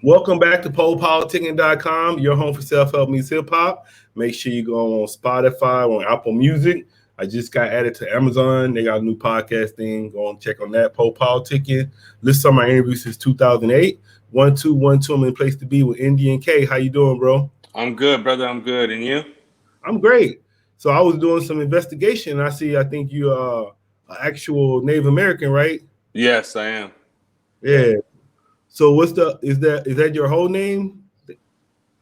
Welcome back to PoPolitickin.com, your home for self-help meets hip-hop. Make sure you go on Spotify, on Apple Music. I just got added to Amazon. They got a new podcast thing. Go and check on that, PoPolitickin. List some of my interviews since 2008. 1212, I'm in place to be with Indian K. How you doing, bro? I'm good, brother. I'm good. And you? I'm great. So I was doing some investigation. I think you are an actual Native American, right? Yes, I am. Yeah. So is that your whole name?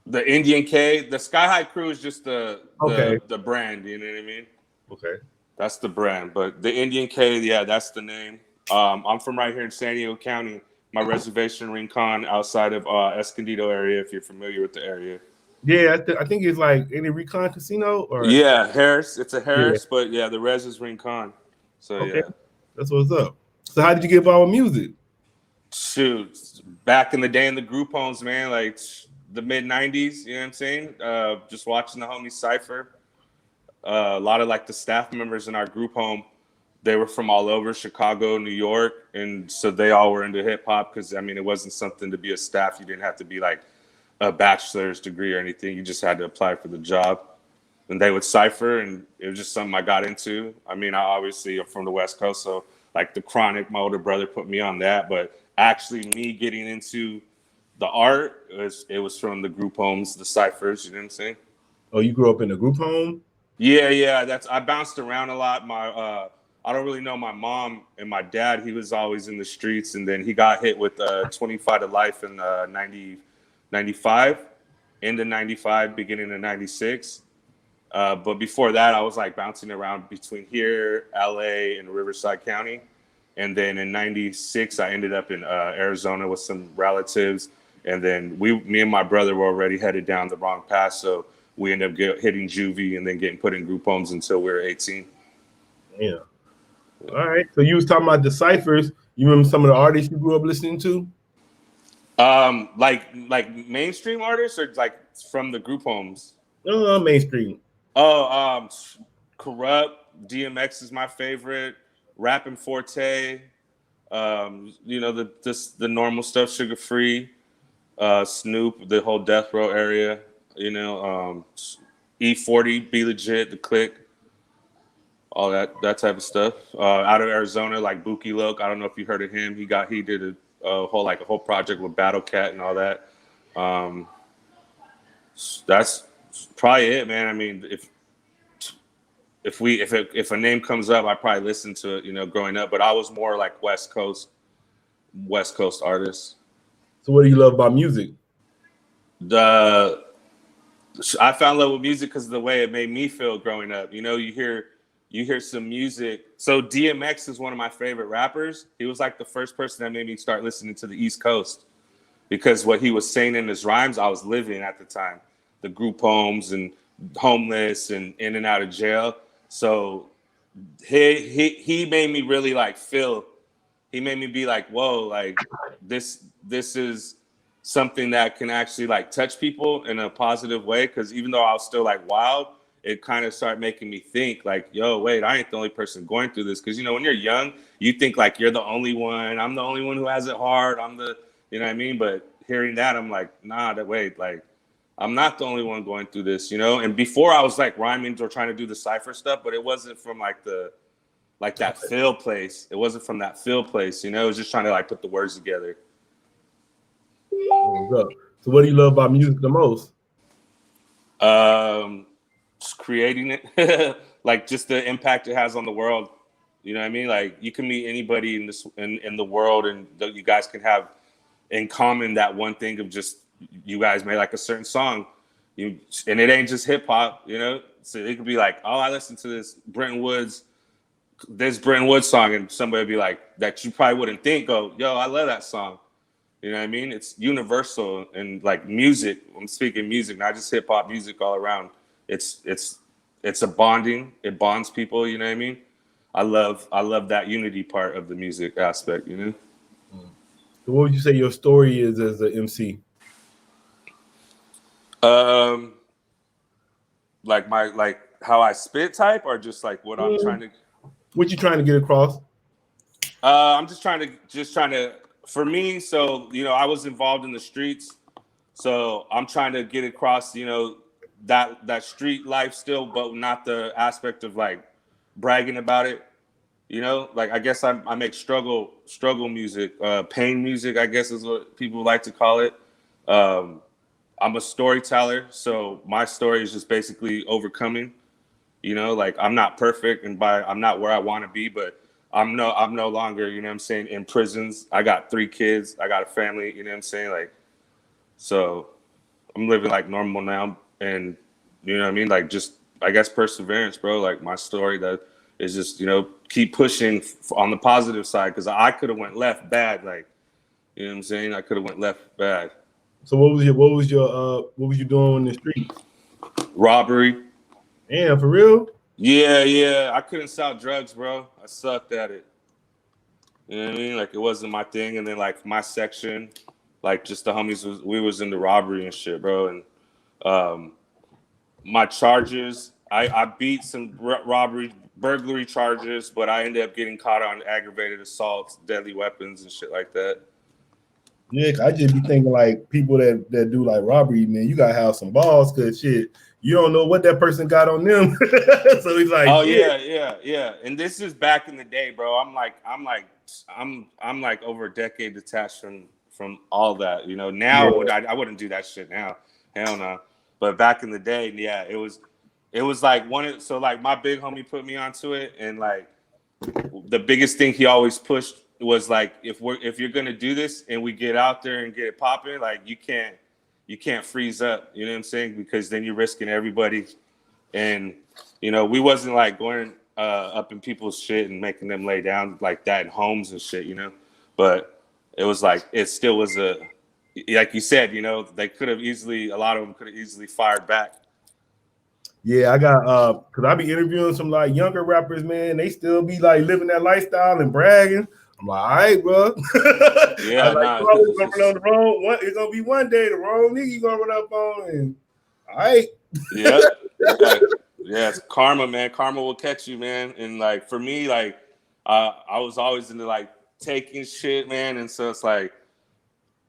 The Indian K, the Sky High Krew is just the Okay. the brand. You know what I mean? Okay. That's the brand. But the Indian K, yeah, that's the name. I'm from right here in San Diego County. My reservation, Rincon, outside of Escondido area. If you're familiar with the area. Yeah, I think it's like any Recon Casino or Yeah, Harris. It's a yeah. Harris, but yeah, the res is Rincon. So Okay, yeah. that's what's up. So how did you get involved with music? Shoot, back in the day in the group homes, man, like the mid '90s. You know what I'm saying? Just watching the homies cipher. A lot of like the staff members in our group home, they were from all over Chicago, New York, and so they all were into hip hop because I mean it wasn't something to be a staff. You didn't have to be like a bachelor's degree or anything. You just had to apply for the job, and they would cipher, and it was just something I got into. I mean, I obviously am from the West Coast, so like the Chronic, my older brother put me on that, but actually me getting into the art it was from the group homes, the ciphers. You know what I'm saying? Oh, you grew up in a group home? Yeah. I bounced around a lot. I don't really know my mom and my dad. He was always in the streets, and then he got hit with 25 to life in 95, into 95, beginning of 96. But before that, I was like bouncing around between here, LA, and Riverside County. And then in 96, I ended up in Arizona with some relatives. And then me and my brother were already headed down the wrong path. So we ended up hitting juvie and then getting put in group homes until we were 18. Yeah. All right. So you was talking about the ciphers. You remember some of the artists you grew up listening to? Like mainstream artists or like from the group homes? Mainstream. Oh, Corrupt, DMX is my favorite. Rapping Forte, the normal stuff, Sugar Free, Snoop, the whole Death Row area, E40, Be Legit, The Click, all that type of stuff. Out of Arizona, like Buki Loke, I don't know if you heard of him. He did a whole project with Battle Cat and all that. That's probably it, man. I mean, if a name comes up, I probably listen to it, growing up. But I was more like West Coast artists. So what do you love about music? I fell in love with music because of the way it made me feel growing up. You hear some music. So DMX is one of my favorite rappers. He was like the first person that made me start listening to the East Coast because what he was saying in his rhymes, I was living at the time. The group homes and homeless and in and out of jail. So he made me really like feel. He made me be like, whoa, like this is something that can actually like touch people in a positive way. Because even though I was still like wild, it kind of started making me think like, yo, wait, I ain't the only person going through this. Because when you're young, you think like you're the only one. I'm the only one who has it hard. You know what I mean? But hearing that, I'm like, nah, wait, like. I'm not the only one going through this, And before I was like rhyming or trying to do the cipher stuff, but it wasn't from like that feel place. It wasn't from that feel place, It was just trying to like put the words together. What's up? So what do you love about music the most? Just creating it, like just the impact it has on the world. You know what I mean? Like you can meet anybody in the world, and you guys can have in common that one thing of just. You guys made like a certain song, and it ain't just hip hop, So it could be like, oh, I listened to this Brenton Woods song, and somebody would be like that you probably wouldn't think, oh, yo, I love that song. You know what I mean? It's universal and like music. I'm speaking music, not just hip hop music all around. It's a bonding. It bonds people. You know what I mean? I love that unity part of the music aspect. So what would you say your story is as an MC? Like how I spit type, or just like what I'm trying to. What you trying to get across? I'm just trying to For me, so I was involved in the streets, so I'm trying to get across, that street life still, but not the aspect of like bragging about it. Like I guess I make struggle music, pain music, I guess is what people like to call it. I'm a storyteller, so my story is just basically overcoming. Like I'm not perfect, and I'm not where I want to be, but I'm no longer, what I'm saying, in prisons. I got 3 kids, I got a family, what I'm saying, like, so I'm living like normal now, and what I mean, like just I guess perseverance, bro. Like my story that is just keep pushing on the positive side, because I could have went left bad, like what I'm saying, I could have went left bad. So what was you doing in the street? Robbery. Damn, for real? Yeah. I couldn't sell drugs, bro. I sucked at it. You know what I mean? Like it wasn't my thing. And then like my section, like just the homies we was into robbery and shit, bro. And my charges, I beat some robbery, burglary charges, but I ended up getting caught on aggravated assaults, deadly weapons and shit like that. Yeah, I just be thinking like people that do like robbery, man, you gotta have some balls, cause shit, you don't know what that person got on them. So he's like, oh shit. yeah. And this is back in the day, bro. I'm like over a decade detached from all that. Now Yeah. I wouldn't do that shit now. Hell no. But back in the day, yeah, it was like so like my big homie put me onto it, and like the biggest thing he always pushed was like, if you're gonna do this and we get out there and get it popping, like you can't freeze up, you know what I'm saying? Because then you're risking everybody. And we wasn't like going up in people's shit and making them lay down like that in homes and shit, but it was like, it still was like you said, a lot of them could have easily fired back. Yeah, I got cause I be interviewing some like younger rappers, man. They still be like living that lifestyle and bragging. I'm like, all right, bro. Yeah, like, nah, you always gonna run on the wrong. It's gonna be one day the wrong nigga you gonna run up on, and all right. Yeah. It's karma, man. Karma will catch you, man. And like for me, like I was always into like taking shit, man. And so it's like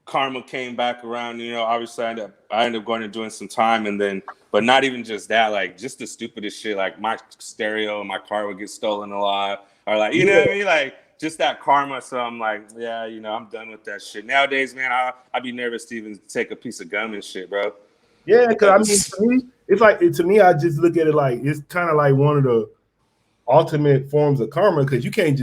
karma came back around. Obviously I ended up going and doing some time, and then, but not even just that, like just the stupidest shit. Like my stereo in my car would get stolen a lot, or like know what I mean, like just that karma. So I'm like, yeah, I'm done with that shit. Nowadays, man, I'd be nervous to even take a piece of gum and shit, bro. Yeah, because I mean, for me, it's like to me, I just look at it like it's kind of like one of the ultimate forms of karma, because you can't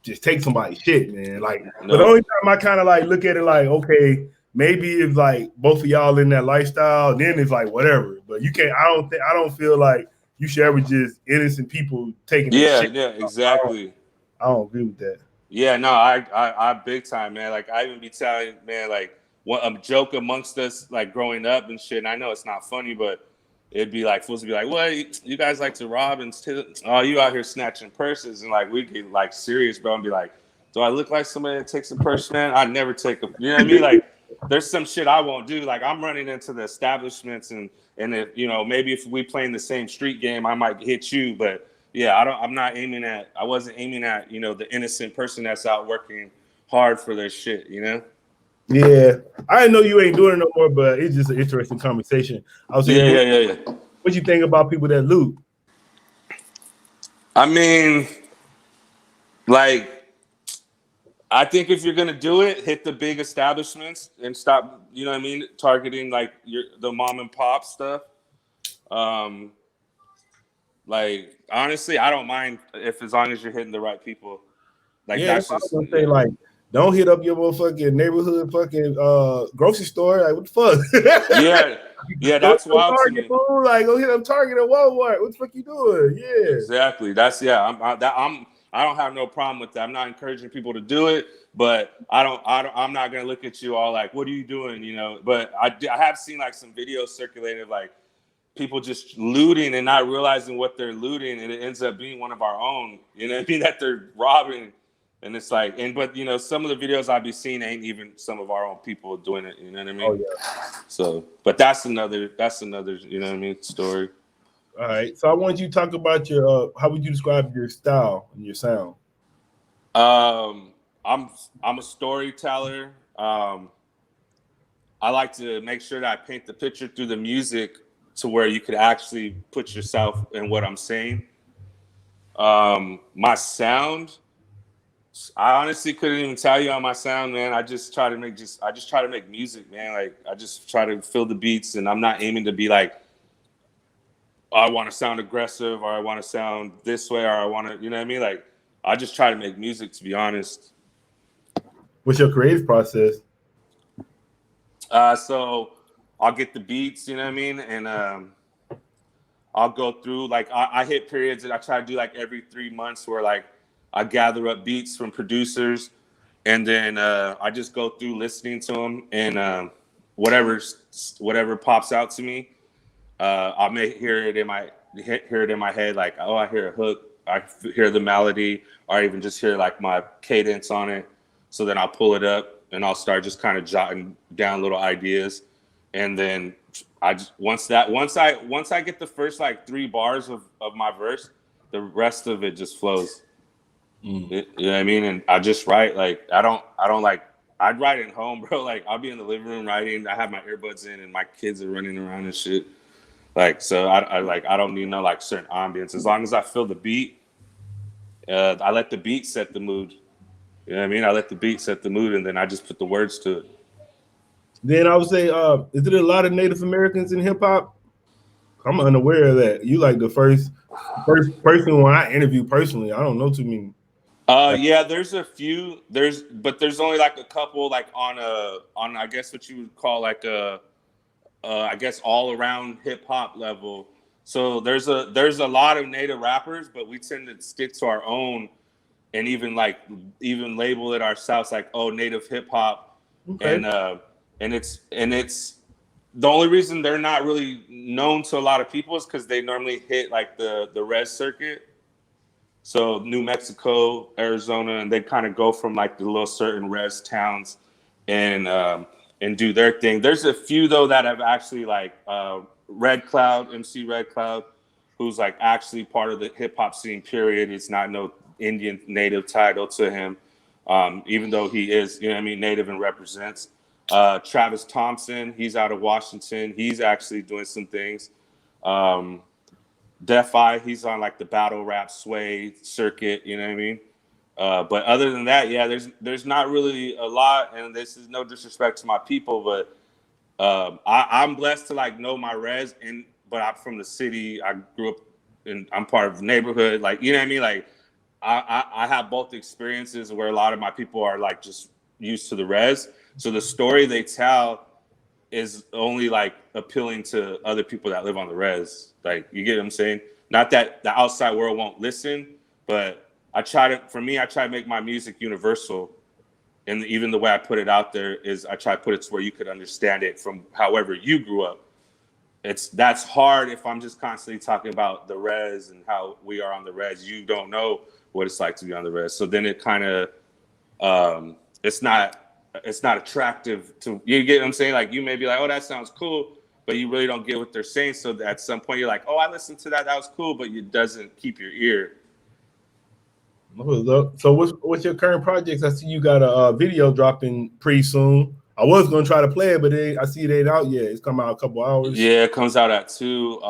just take somebody's shit, man. Like, no. But the only time I kind of like look at it like, okay, maybe if like both of y'all in that lifestyle, then it's like whatever. But you can't. I don't feel like you should ever just innocent people taking that shit. Yeah, exactly. I don't agree with that. Yeah, no, I big time, man. Like I even be telling, man, like what a joke amongst us, like growing up and shit. And I know it's not funny, but it'd be like supposed to be like, what, you guys like to rob and you out here snatching purses, and like we get like serious, bro, and be like, do I look like somebody that takes a purse, man? I never take a, you know what I mean? Like there's some shit I won't do. Like I'm running into the establishments, and if maybe if we playing the same street game, I might hit you, but yeah, I wasn't aiming at, the innocent person that's out working hard for their shit, Yeah, I know you ain't doing it no more, but it's just an interesting conversation. I was saying, yeah. What you think about people that loot? I mean, like, I think if you're gonna do it, hit the big establishments and stop, targeting like the mom and pop stuff. Like honestly, I don't mind as long as you're hitting the right people. Like that's just say like, don't hit up your motherfucking neighborhood fucking grocery store. Like what the fuck? Yeah, that's wild to me. Like go hit up Target or Walmart. What the fuck you doing? Yeah, exactly. I don't have no problem with that. I'm not encouraging people to do it, but I'm not gonna look at you all like, what are you doing? But I have seen like some videos circulated like people just looting and not realizing what they're looting, and it ends up being one of our own, that they're robbing. And it's like, but some of the videos I've been seeing ain't even some of our own people doing it, you know what I mean? Oh yeah. So, but that's another, story. All right. So I want you to talk about your how would you describe your style and your sound? I'm a storyteller. I like to make sure that I paint the picture through the music to where you could actually put yourself in what I'm saying. My sound, I honestly couldn't even tell you on my sound, man. I just try to make music, man. Like I just try to feel the beats, and I'm not aiming to be like, oh, I want to sound aggressive, or I want to sound this way, or I want to, you know what I mean? Like I just try to make music, to be honest. What's your creative process? So I'll get the beats, you know what I mean, and I'll go through like I hit periods that I try to do like every 3 months where like I gather up beats from producers, and then I just go through listening to them, and whatever pops out to me, I may hear it in my head, like, oh, I hear a hook, I hear the melody, or I even just hear like my cadence on it. So then I'll pull it up and I'll start just kind of jotting down little ideas, and then once I get the first like 3 bars of my verse, the rest of it just flows. You know what I mean? And I just write. Like I don't like. I'd write at home, bro. Like I'll be in the living room writing. I have my earbuds in, and my kids are running around and shit. Like so, I don't need no like certain ambience. As long as I feel the beat, I let the beat set the mood. You know what I mean? I let the beat set the mood, and then I just put the words to it. Then I would say, is there a lot of Native Americans in hip hop? I'm unaware of that. You like the first person when I interview personally. I don't know too many. Yeah, there's a few. But there's only like a couple, like on I guess what you would call like a I guess all around hip hop level. So there's a lot of Native rappers, but we tend to stick to our own, and even label it ourselves like, oh, Native hip hop. Okay. And it's the only reason they're not really known to a lot of people is because they normally hit like the res circuit. So New Mexico, Arizona, and they kind of go from like the little certain res towns and do their thing. There's a few though that have actually like Red Cloud, MC Red Cloud, who's like actually part of the hip hop scene. Period. It's not no Indian native title to him, even though he is, you know what I mean, native and represents. Travis Thompson, he's out of Washington. He's actually doing some things. Defi, he's on like the battle rap sway circuit, you know what I mean? But other than that, yeah, there's not really a lot, and this is no disrespect to my people, but I'm blessed to like know my res, but I'm from the city. I grew up and I'm part of the neighborhood, like, you know what I mean? Like I have both experiences where a lot of my people are like just used to the res, so the story they tell is only like appealing to other people that live on the res. Like, you get what I'm saying? Not that the outside world won't listen, but I try to make my music universal. And even the way I put it out there is I try to put it to where you could understand it from however you grew up. That's hard if I'm just constantly talking about the res and how we are on the res. You don't know what it's like to be on the res. So then it kind of, it's not attractive to, you get what I'm saying? Like, you may be like, oh, that sounds cool, but you really don't get what they're saying. So at some point you're like, oh, I listened to that was cool, but it doesn't keep your ear. So what's your current projects? I see you got a video dropping pretty soon. I was gonna try to play it, but I see it ain't out yet. It's come out a couple hours. Yeah, it comes out at 2.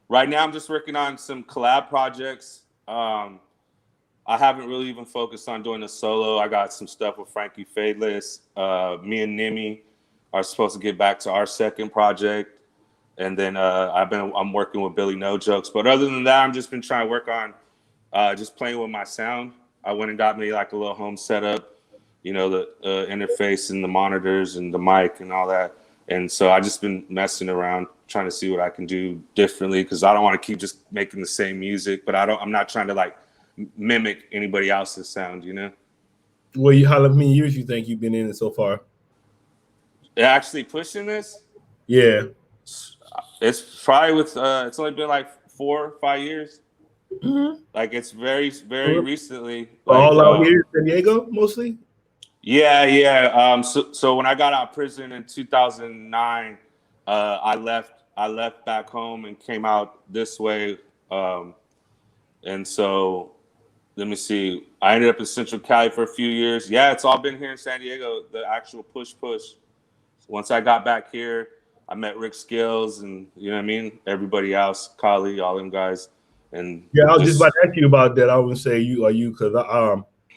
Right now I'm just working on some collab projects. I haven't really even focused on doing a solo. I got some stuff with Frankie Fadeless. Me and Nimi are supposed to get back to our second project, and then I'm working with Billy No Jokes. But other than that, I'm just been trying to work on just playing with my sound. I went and got me like a little home setup, you know, the interface and the monitors and the mic and all that. And so I just been messing around, trying to see what I can do differently, because I don't want to keep just making the same music. But I'm not trying to like mimic anybody else's sound, you know. Well, how many years you think you've been in it so far? Actually pushing this? Yeah. It's probably it's only been like 4 or 5 years. Mm-hmm. Like, it's very, very recently. All out here in San Diego, mostly? Yeah. So when I got out of prison in 2009, I left back home and came out this way. And so let me see. I ended up in Central Cali for a few years. Yeah, it's all been here in San Diego. The actual push. Once I got back here, I met Rick Scales and you know what I mean. Everybody else, Kali, all them guys, and Yeah, I was just about to ask you about that. I would say you because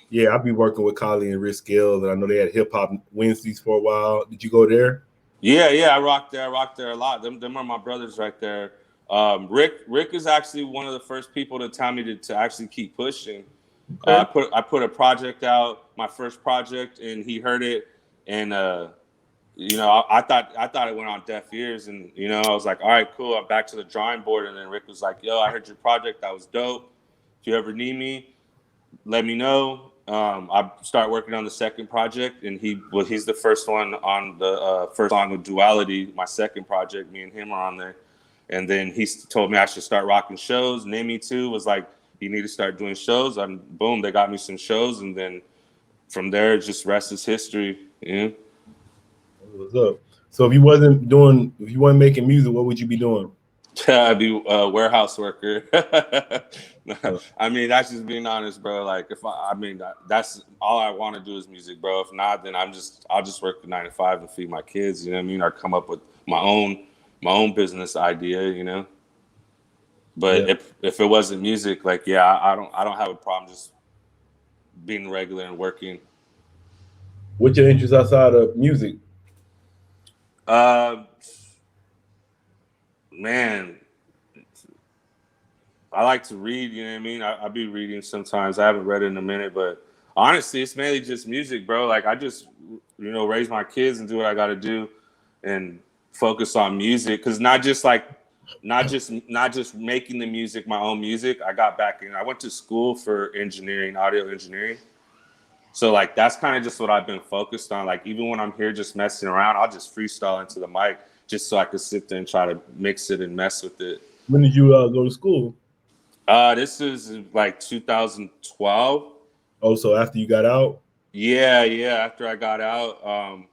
yeah, I'll be working with Collie and Rick Scales, and I know they had hip hop Wednesdays for a while. Did you go there? Yeah, I rocked there. I rocked there a lot. Them are my brothers right there. Rick is actually one of the first people to tell me to actually keep pushing. Okay. I put a project out, my first project, and he heard it, and you know, I thought it went on deaf ears, and you know, I was like, all right, cool. I'm back to the drawing board, and then Rick was like, yo, I heard your project, that was dope. If you ever need me, let me know. I start working on the second project, and he's the first one on the first song of Duality, my second project. Me and him are on there, and then he told me I should start rocking shows. Nemi too was like, you need to start doing shows. And boom, they got me some shows, and then from there, just rest is history. Yeah. What's up? So if you weren't making music, what would you be doing? I'd be a warehouse worker. I mean, that's just being honest, bro. Like, I mean, that's all I want to do is music, bro. If not, then I'll just work the 9 to 5 and feed my kids. You know what I mean? Or come up with my own business idea. You know. But Yeah. if it wasn't music, like, yeah, I don't have a problem just being regular and working. What's your interest outside of music? Uh, man, I like to read, you know what I mean? I be reading sometimes. I haven't read it in a minute, but honestly, it's mainly just music, bro. Like I just, you know, raise my kids and do what I got to do and focus on music. Cause not just making the music, my own music. I got back in, I went to school for engineering, audio engineering. So like, that's kind of just what I've been focused on. Like, even when I'm here just messing around, I'll just freestyle into the mic just so I could sit there and try to mix it and mess with it. When did you go to school? This is like 2012. Oh, so after you got out? Yeah. After I got out,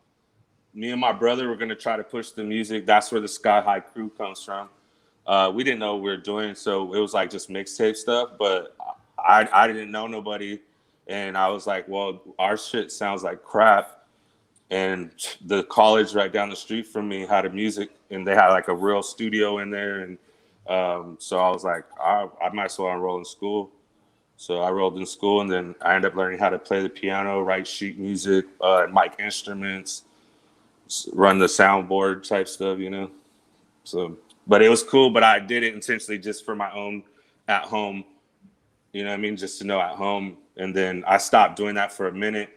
me and my brother were gonna try to push the music. That's where the Sky High Krew comes from. We didn't know what we were doing, so it was like just mixtape stuff. But I didn't know nobody, and I was like, well, our shit sounds like crap. And the college right down the street from me had a music, and they had like a real studio in there, and so I was like, I might as well enroll in school. So I enrolled in school, and then I ended up learning how to play the piano, write sheet music, mic instruments, run the soundboard type stuff, you know. So, but it was cool. But I did it intentionally just for my own at home, you know what I mean, just to know at home. And then I stopped doing that for a minute.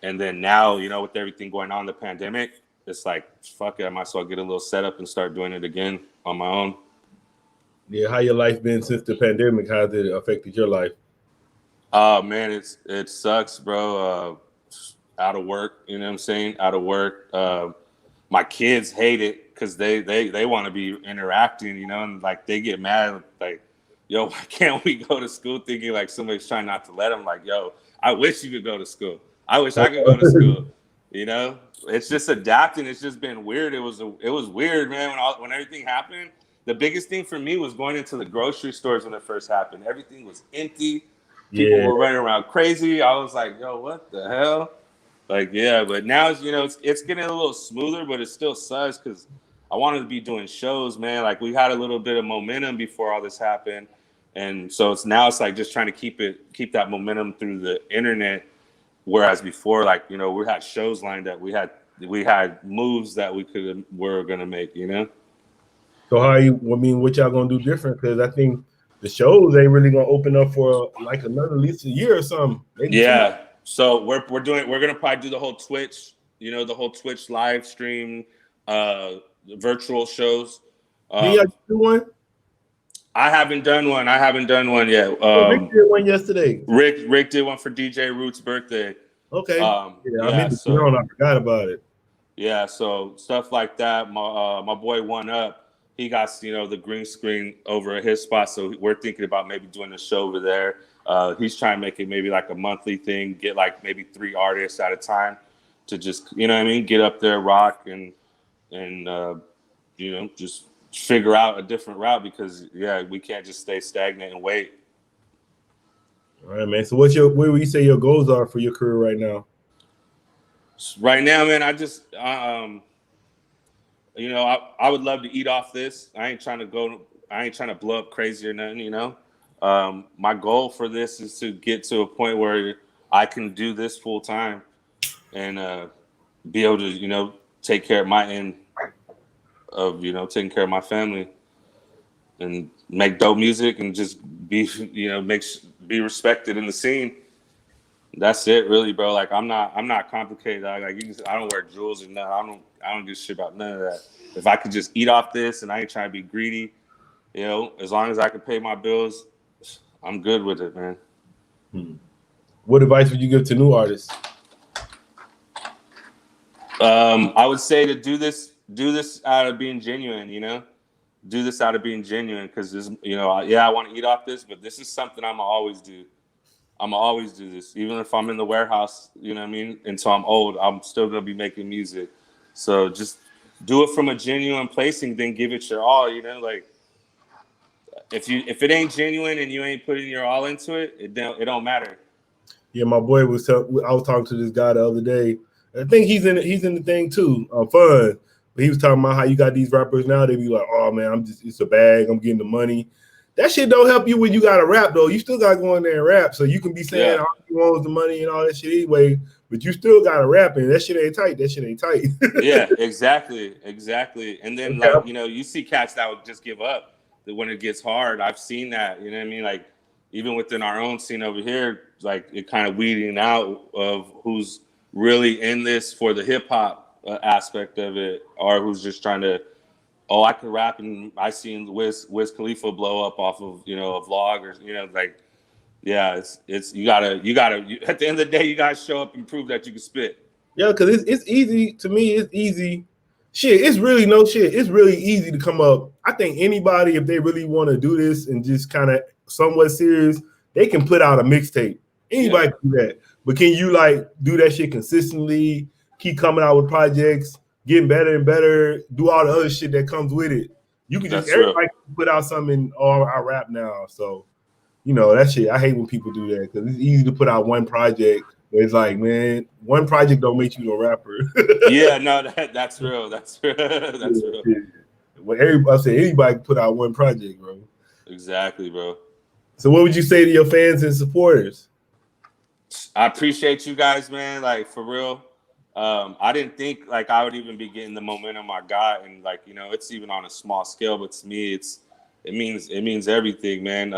And then now, you know, with everything going on in the pandemic, it's like, fuck it, I might as well get a little setup and start doing it again on my own. Yeah, how your life been since the pandemic? How has it affected your life? Oh man, it sucks, bro. Out of work, you know what I'm saying? Out of work. My kids hate it because they want to be interacting, you know, and like they get mad, like, yo, why can't we go to school? Thinking like somebody's trying not to let them. Like, yo, I wish you could go to school. I wish I could go to school. You know, it's just adapting. It's just been weird. It was weird, man. When everything happened, the biggest thing for me was going into the grocery stores when it first happened. Everything was empty. People were running around crazy. I was like, yo, what the hell? Like, yeah, but now, you know, it's getting a little smoother, but it still sucks because I wanted to be doing shows, man. Like, we had a little bit of momentum before all this happened. And so it's like just trying to keep that momentum through the internet. Whereas before, like, you know, we had shows lined up. We had moves that we're going to make, you know? So what y'all gonna do different? Because I think the shows ain't really gonna open up for like another at least a year or something. Maybe 2 years. So we're gonna probably do the whole Twitch, you know, the whole Twitch live stream, virtual shows. Did y'all do one? I haven't done one yet. Rick did one yesterday. Rick did one for DJ Root's birthday. Okay. I forgot about it. Yeah, so stuff like that. My boy One Up, he got, you know, the green screen over at his spot, so we're thinking about maybe doing a show over there. He's trying to make it maybe like a monthly thing, get like maybe 3 artists at a time to just, you know what I mean, get up there, rock, and you know, just figure out a different route because, yeah, we can't just stay stagnant and wait. All right, man. So where would you say your goals are for your career right now? Right now, man, I just I would love to eat off this. I ain't trying to blow up crazy or nothing. My goal for this is to get to a point where I can do this full time and be able to, take care of my end of, taking care of my family and make dope music and just be, be respected in the scene. That's it, really, bro. Like I'm not complicated. I don't wear jewels and nothing. I don't give a shit about none of that. If I could just eat off this and I ain't trying to be greedy, as long as I can pay my bills, I'm good with it, man. What advice would you give to new artists? I would say to do this out of being genuine, do this out of being genuine because this, I want to eat off this, but this is something I'm gonna always do. I'm gonna always do this, even if I'm in the warehouse. You know what I mean? Until I'm old, I'm still gonna be making music. So just do it from a genuine place and then give it your all. Like if it ain't genuine and you ain't putting your all into it, it don't matter. Yeah, my boy I was talking to this guy the other day. I think he's in the thing too. Fun. But he was talking about how you got these rappers now. They be like, oh man, it's a bag. I'm getting the money. That shit don't help you when you got to rap though. You still got to go in there and rap. So you can be saying all you want is the money and all that shit anyway, but you still got to rap and that shit ain't tight. Yeah, exactly. And then you see cats that would just give up when it gets hard. I've seen that. You know what I mean? Like even within our own scene over here, like it kind of weeding out of who's really in this for the hip hop aspect of it, or who's just trying to. Oh, I can rap, and I seen Wiz Khalifa blow up off of a vlog, or it's you gotta at the end of the day you gotta show up and prove that you can spit. Yeah, because it's easy to me. It's easy. Shit, it's really no shit. It's really easy to come up. I think anybody, if they really want to do this and just kind of somewhat serious, they can put out a mixtape. Anybody can do that. But can you do that shit consistently? Keep coming out with projects. Getting better and better, do all the other shit that comes with it. You can everybody can put out something. Oh, I rap now, so that shit. I hate when people do that because it's easy to put out one project. It's like, man, one project don't make you a rapper. Yeah, no, that's real. That's real. That's real. Well, anybody can put out one project, bro. Exactly, bro. So, what would you say to your fans and supporters? I appreciate you guys, man. Like for real. I didn't think I would even be getting the momentum I got, and it's even on a small scale, but to me, it means everything, man.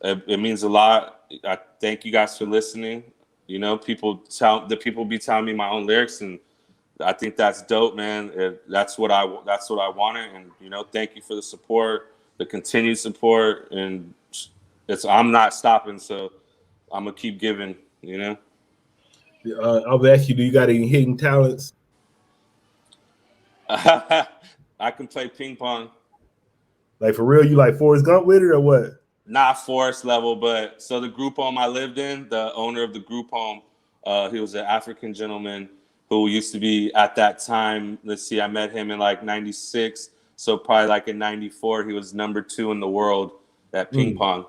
It means a lot. I thank you guys for listening. People be telling me my own lyrics, and I think that's dope, man. That's what I wanted, and thank you for the support, the continued support, and I'm not stopping, so I'm gonna keep giving. I'll ask you, do you got any hidden talents? I can play ping pong. Like for real, you like Forrest Gump with it or what? Not Forrest level, but so the group home I lived in, the owner of the group home, he was an African gentleman who used to be at that time. Let's see, I met him in '96, so probably in '94, he was number 2 in the world at ping pong.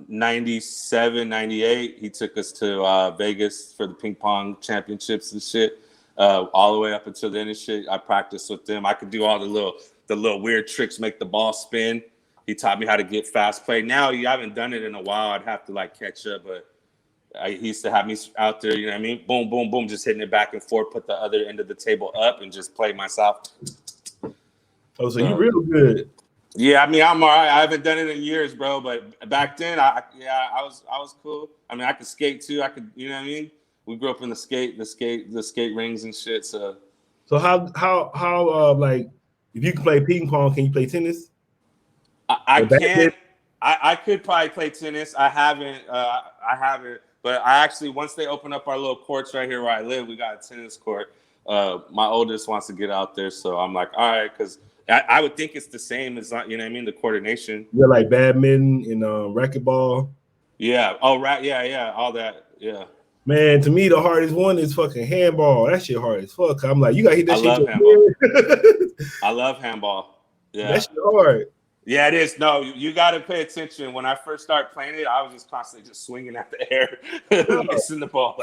97, 98, he took us to Vegas for the ping pong championships and shit. All the way up until then and shit. I practiced with them. I could do all the little weird tricks, make the ball spin. He taught me how to get fast play. Now you haven't done it in a while. I'd have to catch up, but he used to have me out there, you know what I mean? Boom, boom, boom, just hitting it back and forth, put the other end of the table up and just play myself. Oh, so you real good. Yeah, I mean, I'm all right. I haven't done it in years, bro. But back then, I was cool. I mean, I could skate too. I could, you know what I mean? We grew up in the skate rings and shit. So how if you can play ping pong, can you play tennis? I can't. I could probably play tennis. I haven't. But I actually, once they open up our little courts right here where I live, we got a tennis court. My oldest wants to get out there, so I'm like, all right, because I would think it's the same as, you know what I mean, the coordination. Yeah, like badminton and racquetball. Yeah. Oh, right. Yeah. All that. Yeah. Man, to me, the hardest one is fucking handball. That shit hard as fuck. I'm like, you gotta hit that shit. I love handball. I love handball. Yeah. That shit hard. Yeah, it is. No, you got to pay attention. When I first started playing it, I was just constantly just swinging at the air, missing the ball.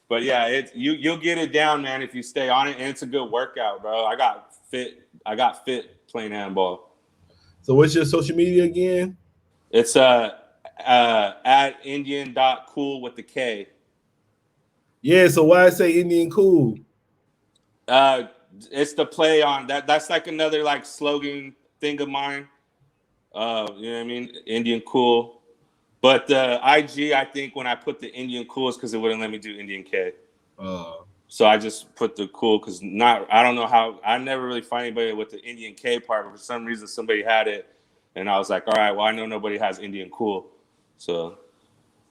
But yeah, you'll get it down, man, if you stay on it, and it's a good workout, bro. I got fit playing handball. So what's your social media again? It's at Indian.cool with the K. Yeah, so why I say Indian cool? It's the play on that. That's like another like slogan thing of mine. You know what I mean? Indian cool. But the IG, I think when I put the Indian cool is because it wouldn't let me do Indian K. So I just put the cool because I don't know how, I never really find anybody with the Indian K part, but for some reason somebody had it. And I was like, all right, well, I know nobody has Indian cool. So